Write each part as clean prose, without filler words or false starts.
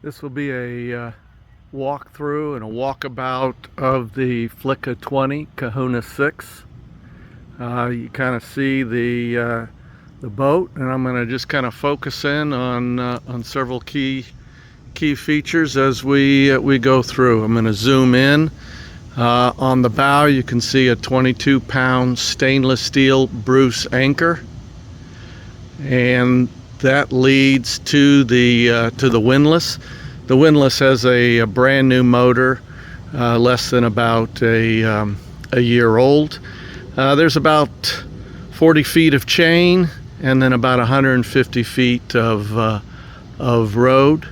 This will be a walkthrough and a walkabout of the Flicka 20 Kahuna 6. You kind of see the boat, and I'm going to just kind of focus in on several key features as we go through. I'm going to zoom in. On the bow, you can see a 22-pound stainless steel Bruce anchor, and that leads to the windlass. The windlass has a brand new motor, less than about a year old. There's about 40 feet of chain and then about 150 feet of road.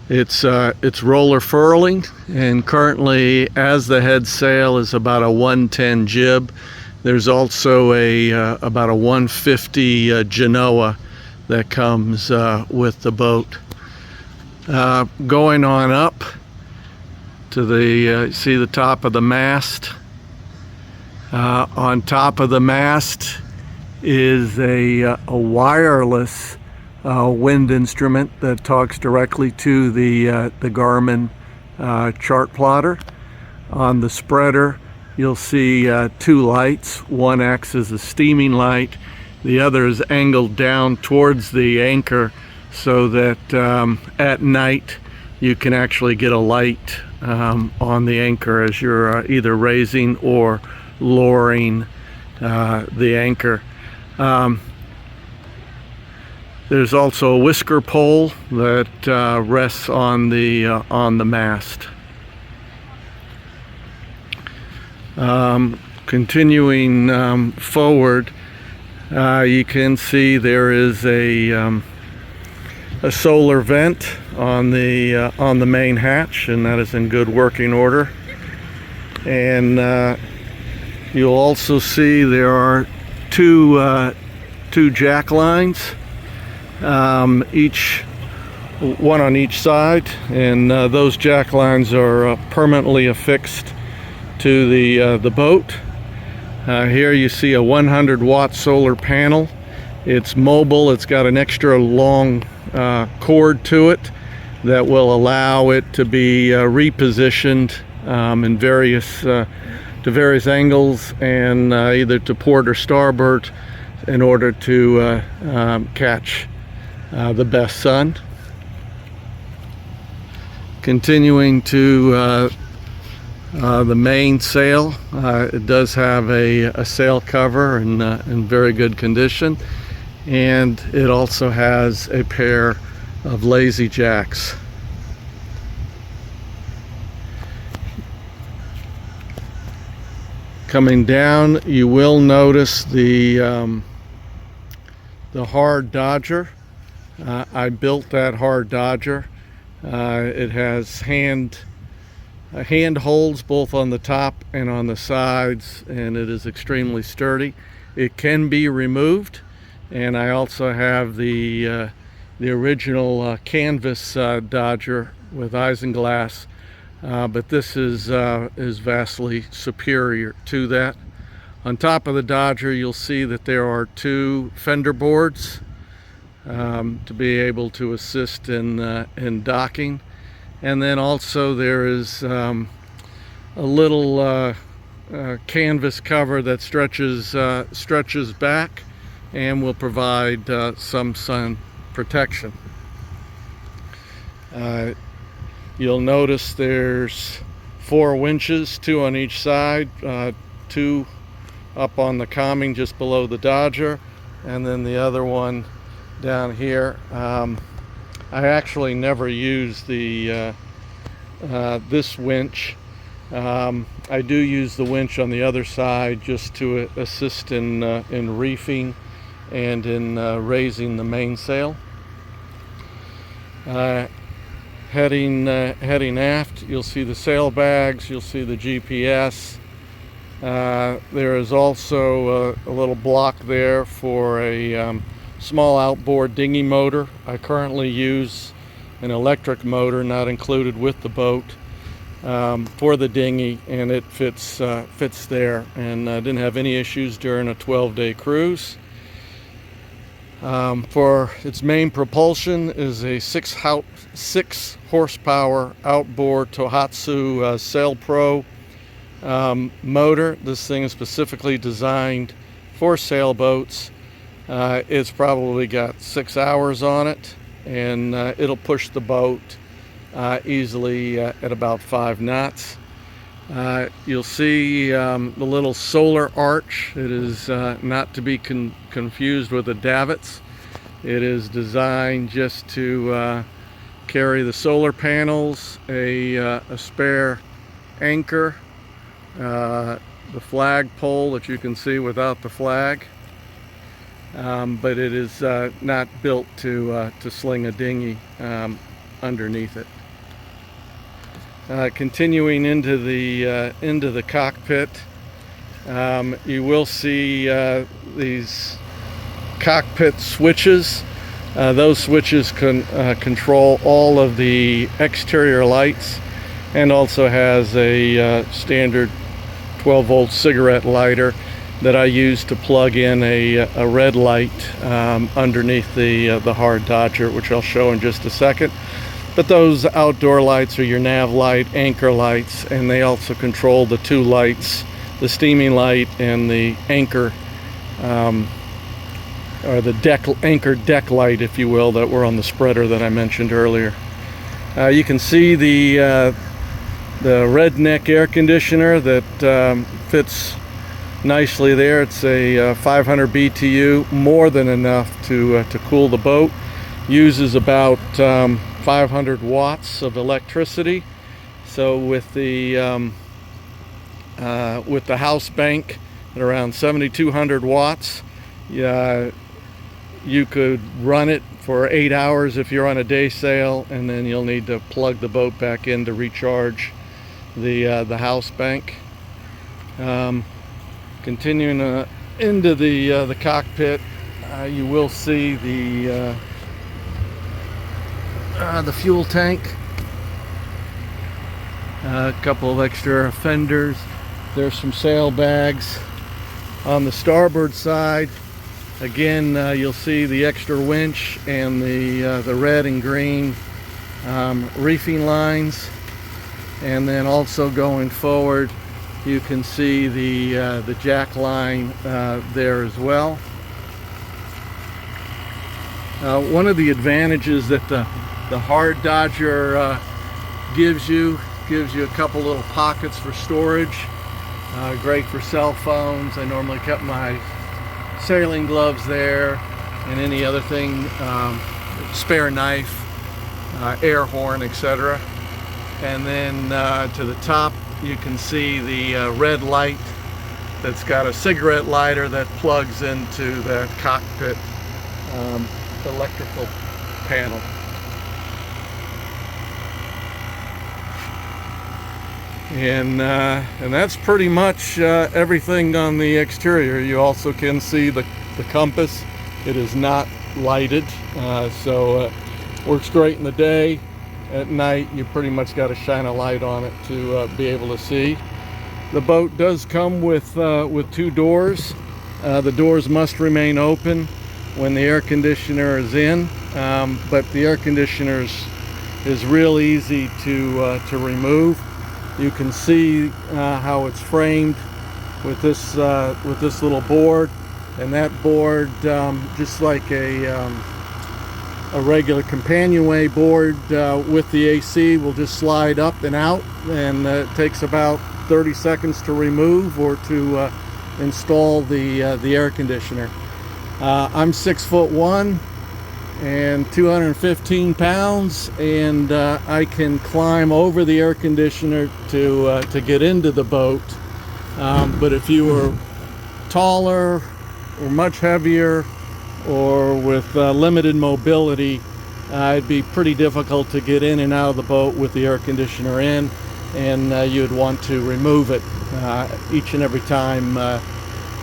It's roller furling, and currently, as the head sail is about a 110 jib. There's also about a 150 Genoa that comes with the boat. Going on up to the see the top of the mast. On top of the mast is a wireless wind instrument that talks directly to the Garmin chart plotter. On the spreader, you'll see two lights. One acts as a steaming light. The other is angled down towards the anchor so that at night you can actually get a light on the anchor as you're either raising or lowering the anchor. There's also a whisker pole that rests on the mast. Continuing forward, you can see there is a solar vent on the main hatch, and that is in good working order. And you'll also see there are two jack lines, one on each side, and those jack lines are permanently affixed to the boat. Here you see a 100-watt solar panel. It's mobile. It's got an extra long cord to it that will allow it to be repositioned in various angles, and either to port or starboard, in order to catch the best sun. Continuing to the main sail, it does have a sail cover in very good condition, and it also has a pair of lazy jacks. Coming down, you will notice the hard dodger. I built that hard dodger. It has hand holds both on the top and on the sides, and it is extremely sturdy. It can be removed, and I also have the original canvas dodger with isinglass, but this is vastly superior to that. On top of the dodger, you'll see that there are two fender boards to be able to assist in docking. And then also there is a little canvas cover that stretches back and will provide some sun protection. You'll notice there's 4 winches, 2 on each side, 2 up on the coaming just below the dodger, and then the other one down here. I actually never use this winch. I do use the winch on the other side just to assist in reefing and in raising the mainsail. Heading aft, you'll see the sail bags, you'll see the GPS. There is also a little block there for a small outboard dinghy motor. I currently use an electric motor not included with the boat for the dinghy, and it fits there, and I didn't have any issues during a 12-day cruise. For its main propulsion is a 6 horsepower outboard Tohatsu Sail Pro motor. This thing is specifically designed for sailboats. It's probably got 6 hours on it, and it'll push the boat easily at about 5 knots. You'll see the little solar arch. It is not to be confused with a davits. It is designed just to carry the solar panels, a spare anchor, the flag pole that you can see without the flag, but it is not built to sling a dinghy underneath it. Continuing into the cockpit, you will see these cockpit switches. Those switches control all of the exterior lights, and also has a standard 12-volt cigarette lighter that I use to plug in a red light underneath the hard Dodger, which I'll show in just a second. But those outdoor lights are your nav light, anchor lights, and they also control the 2 lights, the steaming light and the anchor, or the anchor deck light, if you will, that were on the spreader that I mentioned earlier. You can see the redneck air conditioner that fits nicely there. It's a 500 BTU, more than enough to cool the boat. Uses about 500 watts of electricity. So with the house bank at around 7,200 watts, you could run it for 8 hours if you're on a day sail, and then you'll need to plug the boat back in to recharge the house bank. Continuing into the cockpit, you will see the fuel tank, a couple of extra fenders. There's some sail bags on the starboard side. Again, you'll see the extra winch and the red and green reefing lines, and then also going forward you can see the jack line there as well. One of the advantages that the hard Dodger gives you a couple little pockets for storage. Great for cell phones. I normally kept my sailing gloves there, and any other thing, spare knife, air horn, etc. And then to the top you can see the red light that's got a cigarette lighter that plugs into the cockpit electrical panel. And that's pretty much everything on the exterior. You also can see the compass. It is not lighted, so works great in the day. At night you pretty much got to shine a light on it to be able to see. The boat does come with 2 doors. The doors must remain open when the air conditioner is in, but the air conditioner is real easy to remove. You can see how it's framed with this little board, and that board, just like a regular companionway board with the AC, will just slide up and out, and it takes about 30 seconds to remove or to install the air conditioner. I'm 6'1" and 215 pounds, and I can climb over the air conditioner to get into the boat. But if you were taller or much heavier or with limited mobility, it'd be pretty difficult to get in and out of the boat with the air conditioner in, and you'd want to remove it each and every time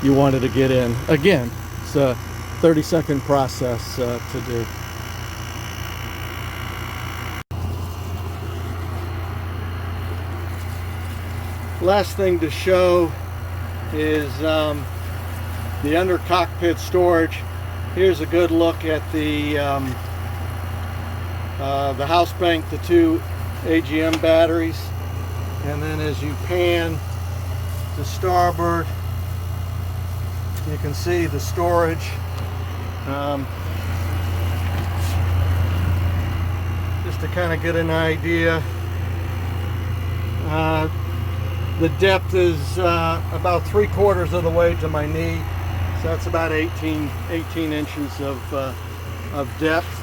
you wanted to get in. Again, it's a 30-second process to do. Last thing to show is the under cockpit storage. Here's a good look at the house bank, the two AGM batteries, and then as you pan to starboard, you can see the storage. Just to kind of get an idea, the depth is about 3/4 of the way to my knee, so that's about 18 inches of depth.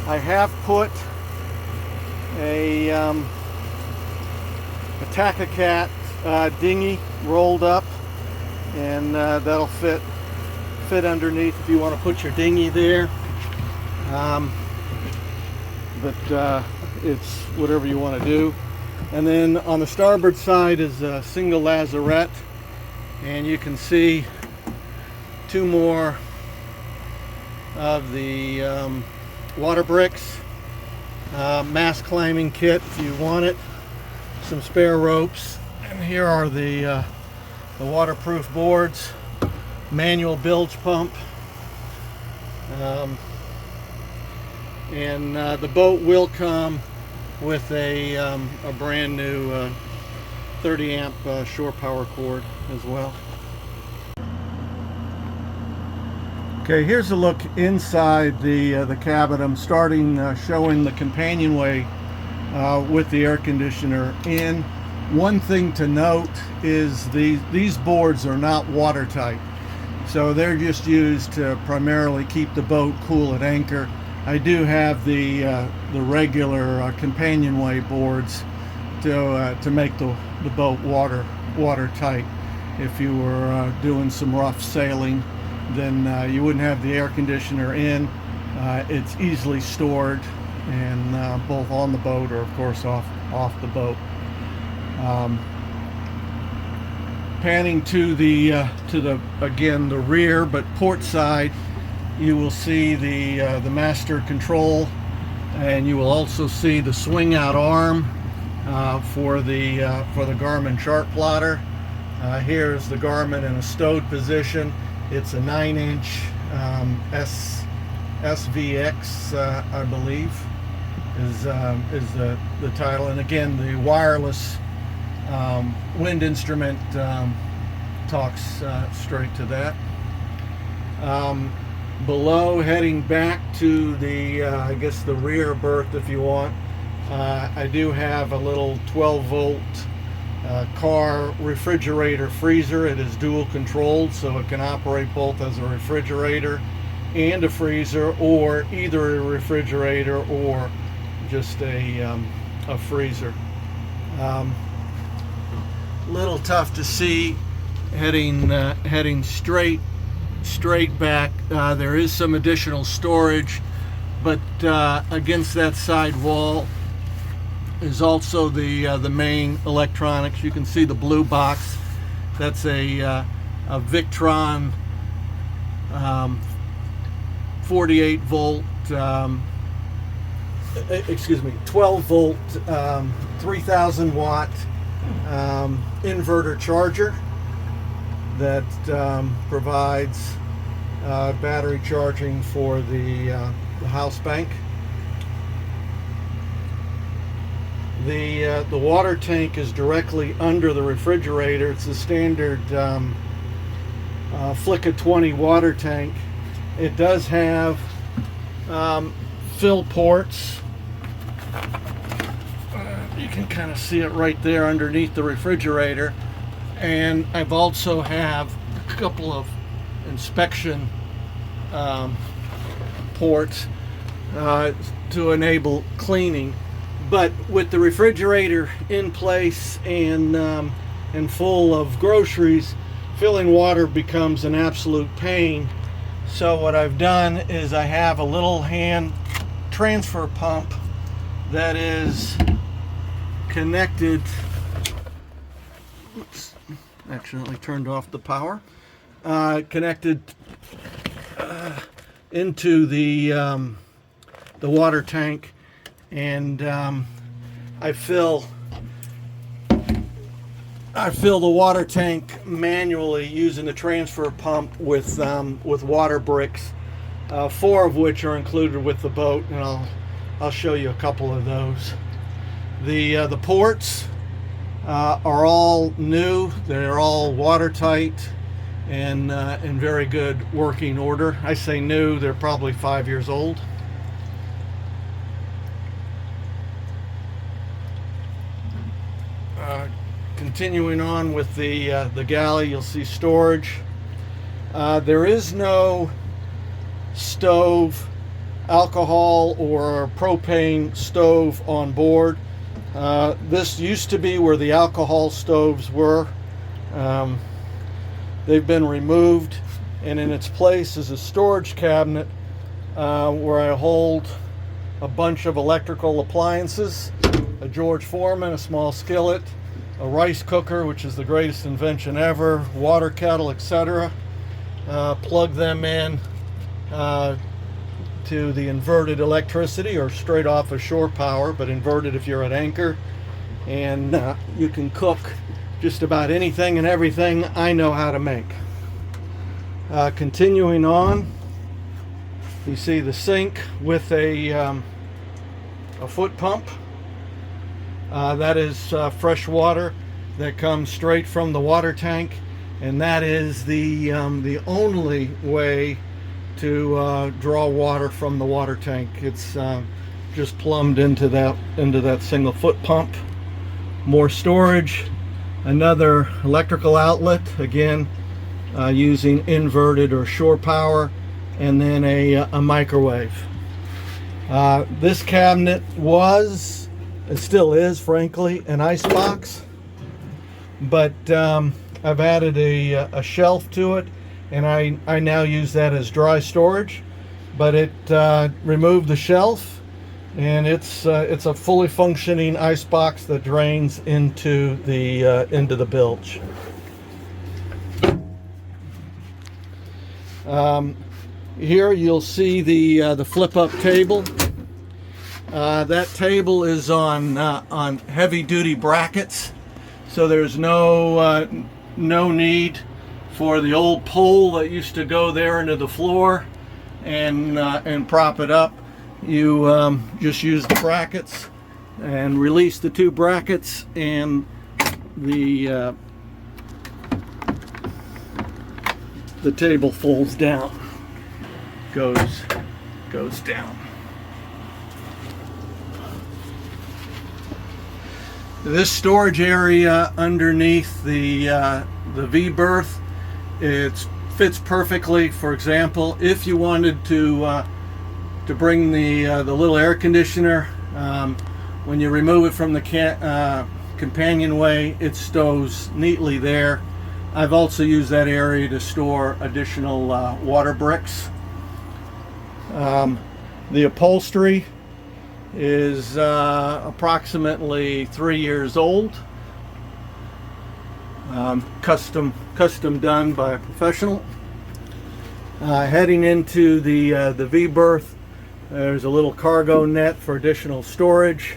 I have put a Tack-A-Cat dinghy rolled up, and that'll fit underneath if you want to put your dinghy there. But it's whatever you want to do. And then on the starboard side is a single lazarette, and you can see two more of the water bricks, mast climbing kit if you want it, some spare ropes, and here are the waterproof boards, manual bilge pump, and the boat will come with a brand new 30 amp shore power cord as well. Okay, here's a look inside the cabin. I'm starting showing the companionway with the air conditioner in. One thing to note is these boards are not watertight, so they're just used to primarily keep the boat cool at anchor. I do have the regular companionway boards to make the boat watertight. If you were doing some rough sailing, then you wouldn't have the air conditioner in. It's easily stored, and both on the boat or of course off the boat. Panning to the again the rear but port side, you will see the master control, and you will also see the swing out arm for the Garmin chart plotter. Here's the Garmin in a stowed position. It's a 9-inch SVX, I believe, is the title. And again, the wireless wind instrument talks straight to that. Below, heading back to the I guess the rear berth if you want, I do have a little 12-volt car refrigerator freezer. It is dual controlled, so it can operate both as a refrigerator and a freezer, or either a refrigerator or just a freezer. Little tough to see heading straight back. There is some additional storage, but against that side wall is also the main electronics. You can see the blue box. That's a Victron 48 volt 12 volt 3000 watt inverter charger that provides battery charging for the house bank. The water tank is directly under the refrigerator. It's a standard Flicka 20 water tank. It does have fill ports. You can kind of see it right there underneath the refrigerator. And I've also have a couple of inspection ports to enable cleaning. But with the refrigerator in place and full of groceries, filling water becomes an absolute pain. So what I've done is I have a little hand transfer pump that is connected. Oops, accidentally turned off the power. Connected into the water tank, and I fill I fill the water tank manually using the transfer pump with water bricks, 4 of which are included with the boat, and I'll show you a couple of those. The ports are all new. They're all watertight and in very good working order. I say new, they're probably 5 years old. Continuing on with the galley, you'll see storage. There is no stove, alcohol or propane stove on board. This used to be where the alcohol stoves were. They've been removed, and in its place is a storage cabinet where I hold a bunch of electrical appliances, a George Foreman, a small skillet, a rice cooker, which is the greatest invention ever, water kettle, etc. Plug them in to the inverted electricity or straight off of shore power, but inverted if you're at anchor, and you can cook just about anything and everything I know how to make. Continuing on, you see the sink with a foot pump. That is fresh water that comes straight from the water tank, and that is the only way to draw water from the water tank. It's just plumbed into that single foot pump. More storage, another electrical outlet, again using inverted or shore power, and then a microwave. This cabinet was, it still is, frankly, an ice box, but I've added a shelf to it, and I now use that as dry storage. But it removed the shelf, and it's a fully functioning ice box that drains into the bilge. Here you'll see the flip-up table. That table is on heavy-duty brackets, so there's no need for the old pole that used to go there into the floor and prop it up. You just use the brackets and release the 2 brackets, and the table folds down, goes down. This storage area underneath the V-berth, it fits perfectly. For example, if you wanted to bring the little air conditioner, when you remove it from the companionway, it stows neatly there. I've also used that area to store additional water bricks. The upholstery is approximately 3 years old. Custom done by a professional. Heading into the V-berth, there's a little cargo net for additional storage.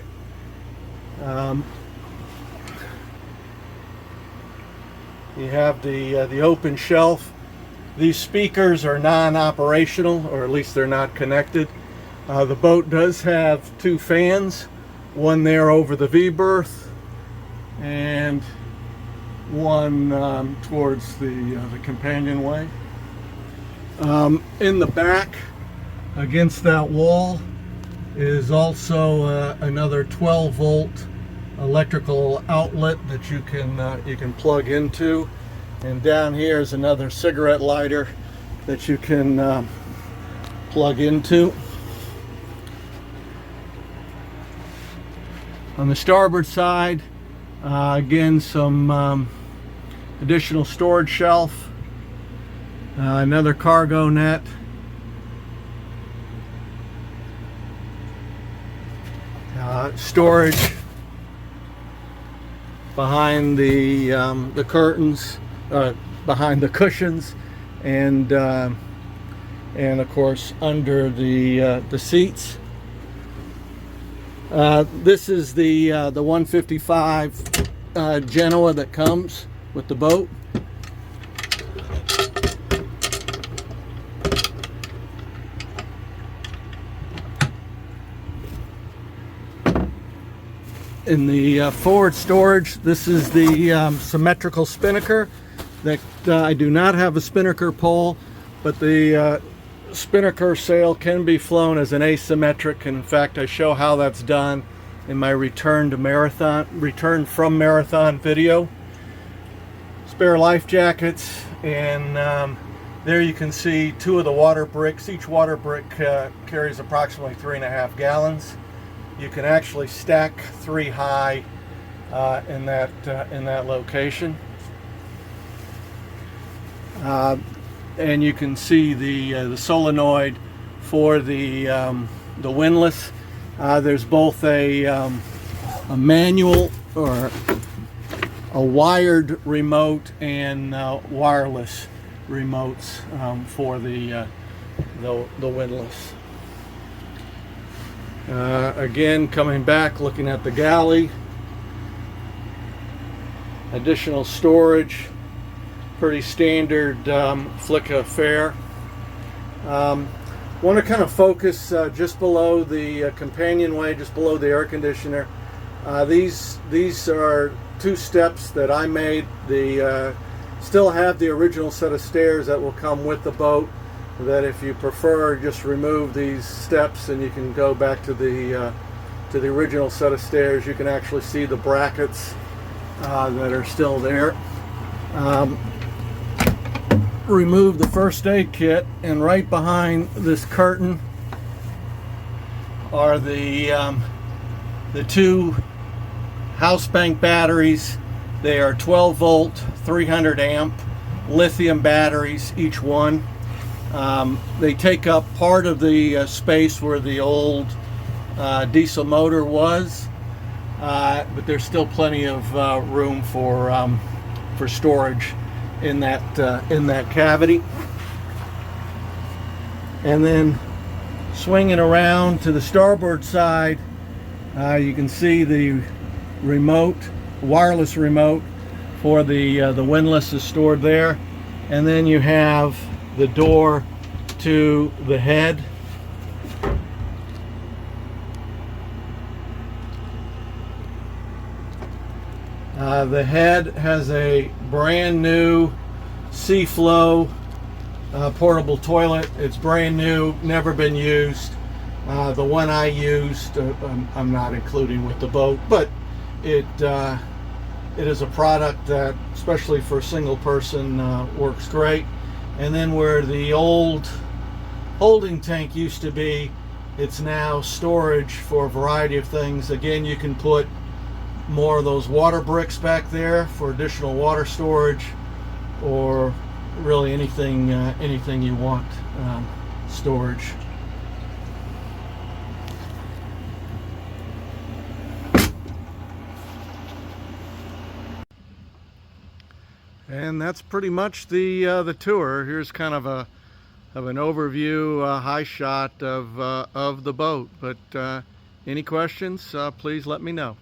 You have the open shelf. These speakers are non-operational, or at least they're not connected. The boat does have 2 fans, one there over the V-berth and one towards the companionway. In the back, against that wall, is also another 12-volt electrical outlet that you can plug into, and down here is another cigarette lighter that you can plug into. On the starboard side, again, some additional storage shelf, another cargo net, storage behind the curtains, behind the cushions, and of course under the seats. This is the 155 Genoa that comes with the boat. In the forward storage, this is the symmetrical spinnaker. That I do not have a spinnaker pole, but the spinnaker sail can be flown as an asymmetric, and in fact I show how that's done in my return from marathon video. Spare life jackets, and there you can see 2 of the water bricks. Each water brick carries approximately 3.5 gallons. You can actually stack 3 high in that location. And you can see the solenoid for the windlass. There's both a manual or a wired remote and wireless remotes for the windlass. Again, coming back, looking at the galley, additional storage, pretty standard Flicka fare. Want to kind of focus just below the companionway, just below the air conditioner. These are 2 steps that I made. They still have the original set of stairs that will come with the boat, that if you prefer, just remove these steps and you can go back to the original set of stairs. You can actually see the brackets that are still there. Remove the first aid kit, and right behind this curtain are the 2 house bank batteries. They are 12 volt 300 amp lithium batteries, each one. They take up part of the space where the old diesel motor was, but there's still plenty of room for storage in that cavity. And then swinging around to the starboard side, you can see the remote, wireless remote for the windlass is stored there. And then you have the door to the head. The head has a brand new Seaflow portable toilet. It's brand new, never been used. The one I used, I'm not including with the boat, but it is a product that, especially for a single person, works great. And then where the old holding tank used to be, it's now storage for a variety of things. Again, you can put more of those water bricks back there for additional water storage, or really anything you want storage. And that's pretty much the tour. Here's kind of an overview, high shot of the boat. But any questions, please let me know.